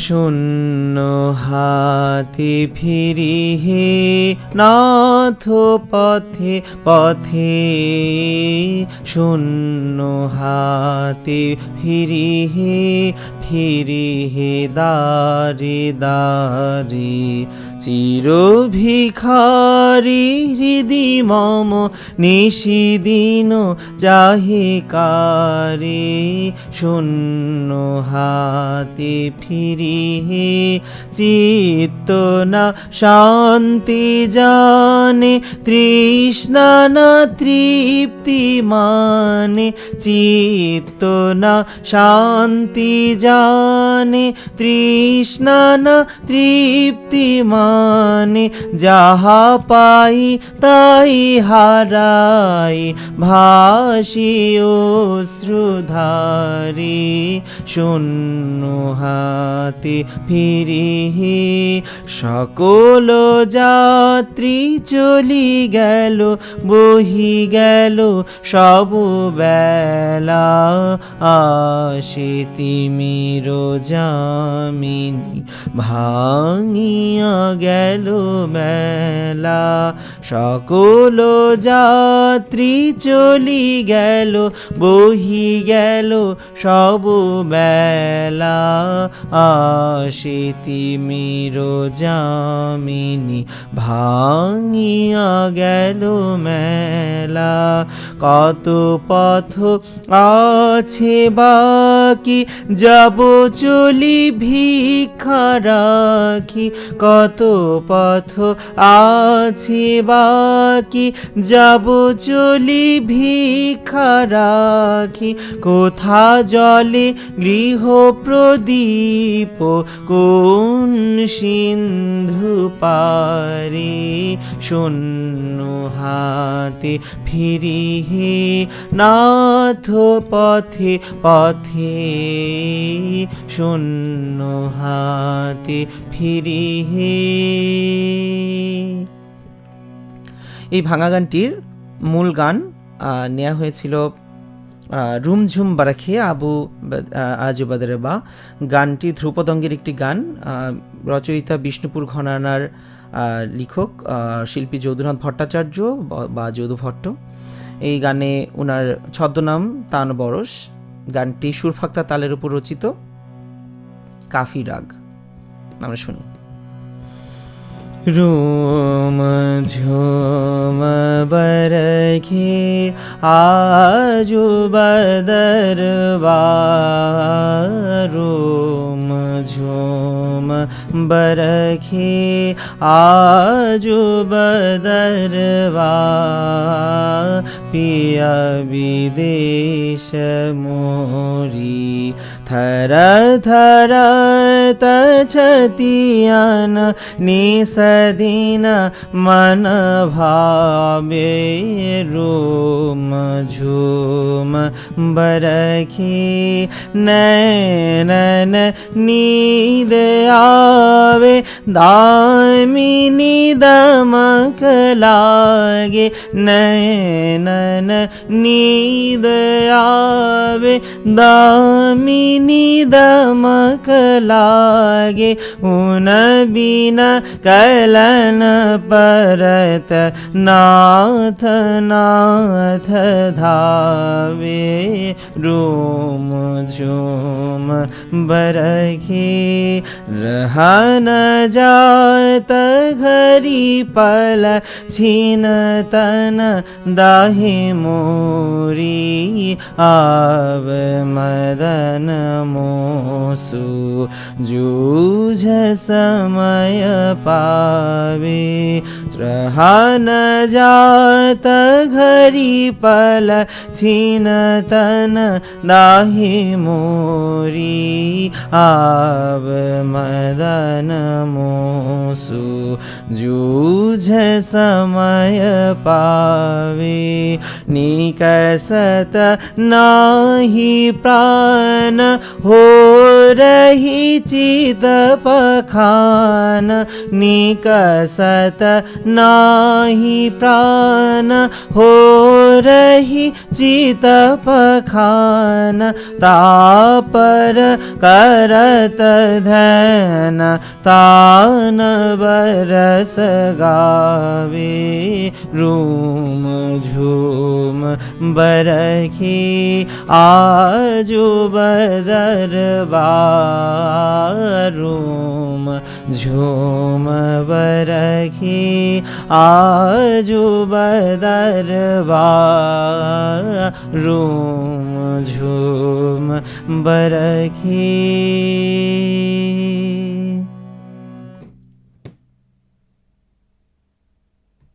শূন্য হাতে ফিরি হে নাথ পথে পথে, শূন্য হাতে ফিরি হে দারে দারে, চির ভিখারি হৃদি মম নিশিদিন চাহে কারে, শূন্য হাতে ফিরি হে চিত্ত না শান্তি জানে, তৃষ্ণা না তৃপ্তি মানে, চিত্ত না শান্তি জানে, তৃষ্ণা না তৃপ্তি মানে, যাহা পাই তাই হারাই ভাসি অশ্রুধারে, শূন্য হাতে ফিরি হে সকল যাত্রী চলি গেল বহি গেল সব বেলা, আসে তিমির যামিনী ভাঙিয়া গেল বেলা, সকল যাত্রী চলি গেল বহি গেল সব বেলা, আসে তিমির যামিনী ভাঙিয়া গেল মেলা, কত পথ আছে বাকি যাব চলি ভিক্ষা রাখি, কত পথ আছে বাকি যাব চলি ভিক্ষা রাখি, কোথা জলে গৃহ প্রদীপ কোন সিন্ধু পারে, শূন্য হাতে ফিরি হে নাথ পথে পথে, শূন্য হাতে ফিরি হে। এই ভাঙা গানটির মূল গান নেওয়া হয়েছিল রুমঝুম বারাখে আবু আজুবাদের বা, গানটি ধ্রুপদঙ্গের একটি গান, রচয়িতা বিষ্ণুপুর ঘরানার লেখক শিল্পী যদুনাথ ভট্টাচার্য বা যদু ভট্ট। এই গানে ওনার ছদ্মনাম তান বরস। গানটি সুরফাক্তা তালের উপর রচিত, কাফি রাগ। আমরা শুনি। রোম ঝোম বরখে আজু বদরবা, রোম ঝোম বরখে আজু বদরবা, পিয়া বিদেশ মোরি থর থর তছতিয়ান নিসদিন मन भावे, रोम झूम बरखी नैनन नींद आवे, दामिनी दमक लागे, नैनन नींद आवे दामिनी दमक लागे, उन बिना कलन परत नाथ नाथ धावे, रोम झूम बरखी रहा न जात घरी पल, छीन तन दाहे मोरी, आव मदन मोसु जूझ समय पावे, रहा न जात घरी पल, छीन तन दाहे मोरी, आव मदन मोसु जूझ समय पावे, निकसत नाही प्राण हो रही चित पखान, निकसत नाही प्राण हो रही चित पखान तापर करत धैन तान बरस गावे रूम झूम बरखी आजू बदरबार रूम झूम बरखी आजू बदरबार रूम झूम बरखी।